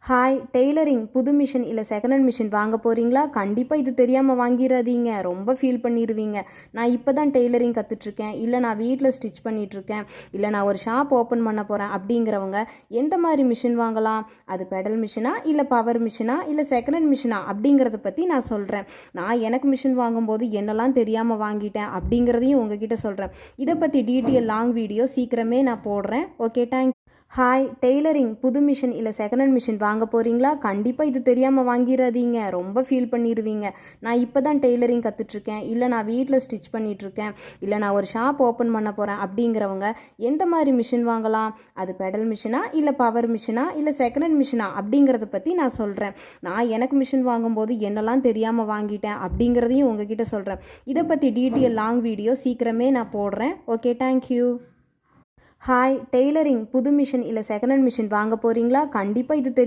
Hi tailoring புது machine இல்லை second hand machine வாங்க போகிறீங்களா? கண்டிப்பாக இது தெரியாமல் வாங்கிடாதீங்க. ரொம்ப ஃபீல் பண்ணிடுவீங்க. நான் இப்போ தான் டெய்லரிங் கற்றுட்ருக்கேன், இல்லை நான் வீட்டில் ஸ்டிச் பண்ணிகிட்ருக்கேன், இல்லை நான் ஒரு ஷாப் ஓப்பன் பண்ண போகிறேன் அப்படிங்கிறவங்க எந்த மாதிரி மிஷின் வாங்கலாம்? அது பெடல் மிஷினா, இல்லை பவர் மிஷினா, இல்லை செகண்ட் ஹேண்ட் மிஷினா அப்படிங்கிறத பற்றி நான் சொல்கிறேன். நான் எனக்கு மிஷின் வாங்கும்போது என்னெல்லாம் தெரியாமல் வாங்கிட்டேன் அப்படிங்கிறதையும் உங்ககிட்ட சொல்கிறேன். இதை பற்றி டீட்டெயில் லாங் வீடியோ சீக்கிரமே நான் போடுறேன். Okay, thanks. ஹாய் டெய்லரிங் புது மிஷின் இல்லை செகண்ட் ஹேண்ட் மிஷின் வாங்க போகிறீங்களா? கண்டிப்பாக இது தெரியாமல் வாங்கிடாதீங்க. ரொம்ப ஃபீல் பண்ணிடுவீங்க. நான் இப்போ தான் டெய்லரிங் கற்றுட்ருக்கேன், இல்லை நான் வீட்டில் ஸ்டிச் பண்ணிகிட்ருக்கேன், இல்லை நான் ஒரு ஷாப் ஓப்பன் பண்ண போகிறேன் அப்படிங்கிறவங்க எந்த மாதிரி மிஷின் வாங்கலாம்? அது பெடல் மிஷினா, இல்லை பவர் மிஷினா, இல்லை செகண்ட் ஹேண்ட் மிஷினா அப்படிங்கிறத பற்றி நான் சொல்கிறேன். நான் எனக்கு மிஷின் வாங்கும்போது என்னெல்லாம் தெரியாமல் வாங்கிட்டேன் அப்படிங்கிறதையும் உங்ககிட்ட சொல்கிறேன். இதை பற்றி டீட்டெயில் லாங் வீடியோ சீக்கிரமே நான் போடுறேன். Okay, thank you. ஹாய் டெய்லரிங் புது மிஷின் இல்லை செகண்ட் ஹேண்ட் மிஷின் வாங்க போகிறீங்களா? கண்டிப்பாக இது